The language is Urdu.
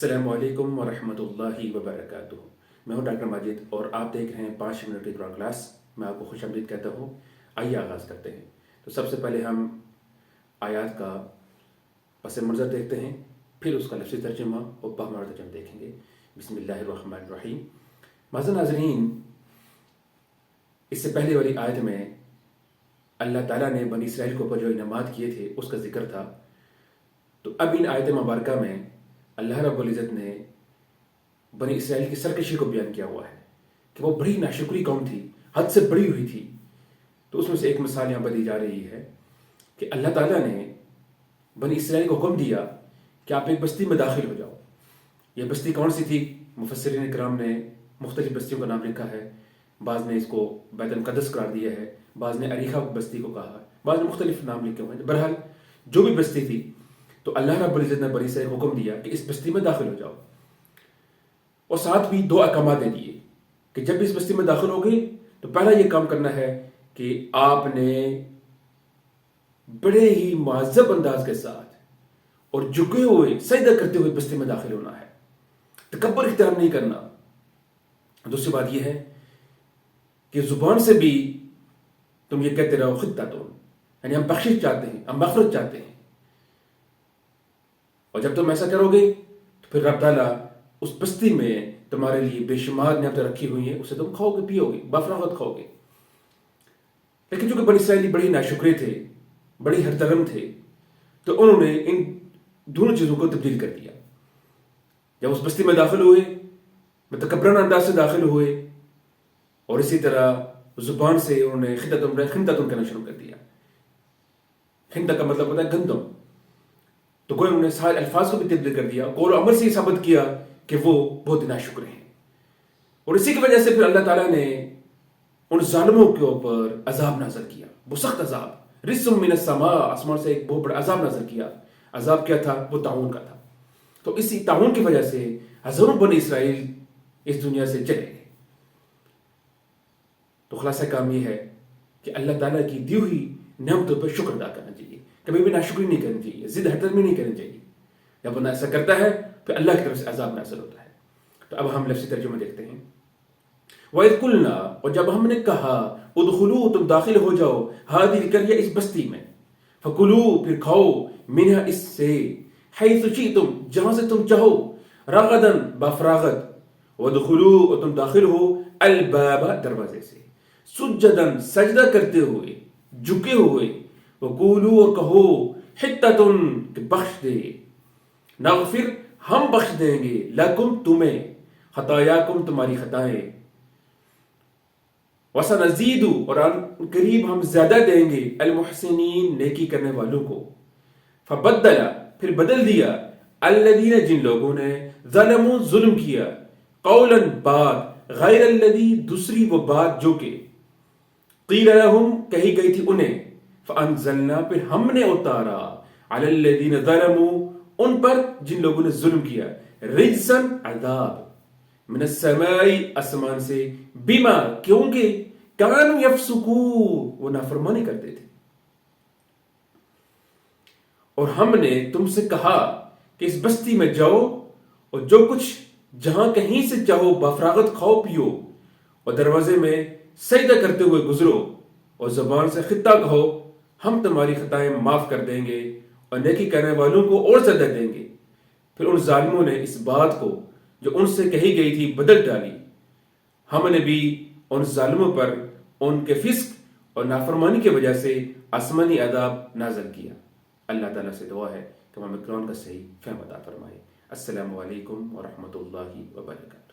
السلام علیکم ورحمۃ اللہ وبرکاتہ۔ میں ہوں ڈاکٹر ماجد اور آپ دیکھ رہے ہیں 5 منٹ کی قرآن کلاس۔ میں آپ کو خوش آمدید کہتا ہوں۔ آئیے آغاز کرتے ہیں۔ تو سب سے پہلے ہم آیات کا پس منظر دیکھتے ہیں، پھر اس کا لفظی ترجمہ اور بہمانہ ترجمہ دیکھیں گے۔ بسم اللہ الرحمن الرحیم۔ معزز ناظرین، اس سے پہلے والی آیت میں اللہ تعالیٰ نے بنی اسرائیل کے اوپر جو انعامات کیے تھے اس کا ذکر تھا۔ تو اب ان آیت مبارکہ میں اللہ رب العزت نے بنی اسرائیل کی سرکشی کو بیان کیا ہوا ہے کہ وہ بڑی ناشکری قوم تھی، حد سے بڑی ہوئی تھی۔ تو اس میں سے ایک مثال یہاں پر دی جا رہی ہے کہ اللہ تعالیٰ نے بنی اسرائیل کو حکم دیا کہ آپ ایک بستی میں داخل ہو جاؤ۔ یہ بستی کون سی تھی؟ مفسرین کرام نے مختلف بستیوں کا نام لکھا ہے۔ بعض نے اس کو بیت المقدس قرار دیا ہے، بعض نے اریحہ بستی کو کہا ہے، بعض نے مختلف نام لکھے ہوئے ہیں۔ بہرحال جو بھی بستی تھی، تو اللہ رب العزت نے بنی اسرائیل کو حکم دیا کہ اس بستی میں داخل ہو جاؤ، اور ساتھ بھی 2 احکامات دے دیے کہ جب بھی اس بستی میں داخل ہوگے تو پہلا یہ کام کرنا ہے کہ آپ نے بڑے ہی معذب انداز کے ساتھ اور جھکے ہوئے سجدہ کرتے ہوئے بستی میں داخل ہونا ہے، تکبر اختیار نہیں کرنا۔ دوسری بات یہ ہے کہ زبان سے بھی تم یہ کہتے رہو خطۃ، یعنی ہم بخشش چاہتے ہیں، ہم مغفرت چاہتے ہیں، اور جب تم ایسا کرو گے تو پھر رب تعالیٰ اس بستی میں تمہارے لیے بے شمار نعمتیں رکھی ہوئی ہیں، اسے تم کھاؤ گے، پیو گے، بفراغت کھاؤ گے۔ لیکن چونکہ بنی اسرائیلی بڑی ناشکرے تھے، بڑی ہرطرم تھے، تو انہوں نے ان دونوں چیزوں کو تبدیل کر دیا۔ جب اس بستی میں داخل ہوئے، متکبرانہ انداز سے داخل ہوئے، اور اسی طرح زبان سے انہوں نے خنتتم کہنا شروع کر دیا۔ خنتہ کا مطلب ہوتا ہے گندم۔ تو گویا انہوں نے سارے الفاظ کو بھی تبدیل کر دیا، قول و عمل سے یہ ثابت کیا کہ وہ بہت ناشکر ہیں۔ اور اسی کی وجہ سے پھر اللہ تعالیٰ نے ان ظالموں کے اوپر عذاب نازل کیا، وہ سخت عذاب، رجز من السماء، آسمان سے ایک بہت بڑا عذاب نازل کیا۔ عذاب کیا تھا؟ وہ طاعون کا تھا۔ تو اسی طاعون کی وجہ سے ہزاروں بنی اسرائیل اس دنیا سے چلے گئے۔ تو خلاصہ کام یہ ہے کہ اللہ تعالیٰ کی دی ہوئی نعمتوں پر شکر ادا کرنا چاہیے، کبھی بھی ناشکری نہیں کرنی چاہیے، ضد ہرطرمی نہیں کرنی چاہیے۔ جب بندہ ایسا کرتا ہے پھر اللہ کی طرف سے عذاب نازل ہوتا ہے۔ تو اب ہم لفظی ترجمہ دیکھتے ہیں۔ وَإِذْ قُلْنَا، اور جب ہم نے کہا، ادخلوا، تم داخل ہو جاؤ، هذه القرية، اس بستی میں، فکلوا، پھر کھاؤ، منها، اس سے، حیث شئتم، جہاں سے تم چاہو، رغداً، بفراغت، وادخلوا، اور تم داخل ہو، الباب، دروازے سے، سجداً، سجدہ کرتے ہوئے، جھکے ہوئے، وقولوا، اور کہو، حطۃ، کہ بخش دے، نغفر، ہم بخش دیں گے، لکم، تمہیں، خطایاکم، تمہاری خطائیں، وسنزید، اور ان قریب ہم زیادہ دیں گے، المحسنین، نیکی کرنے والوں کو۔ فبدل، پھر بدل دیا، الذین، جن لوگوں نے، ظلموا، ظلم کیا، قولا، بات، غیر الذی، دوسری وہ بات جو کہ، قیل لہم، کہی گئی تھی انہیں، فانزلنا، پھر ہم نے اتارا، علی الذین ظلموا، ان پر جن لوگوں نے ظلم کیا، رجزا، عذاب، من السماء، آسمان سے، بما، کیونکہ، کانوا یفسقون، وہ نافرمانی کرتے تھے۔ اور ہم نے تم سے کہا کہ اس بستی میں جاؤ، اور جو کچھ جہاں کہیں سے چاہو بفراغت کھاؤ پیو، اور دروازے میں سجدہ کرتے ہوئے گزرو، اور زبان سے خطہ کہو، ہم تمہاری خطائیں معاف کر دیں گے، اور نیکی کرنے والوں کو اور زیادہ دیں گے۔ پھر ان ظالموں نے اس بات کو جو ان سے کہی گئی تھی بدل ڈالی۔ ہم نے بھی ان ظالموں پر ان کے فسق اور نافرمانی کی وجہ سے آسمانی عذاب نازل کیا۔ اللہ تعالیٰ سے دعا ہے کہ ہمیں قرآن کا صحیح فہم عطا فرمائے۔ السلام علیکم ورحمۃ اللہ وبرکاتہ۔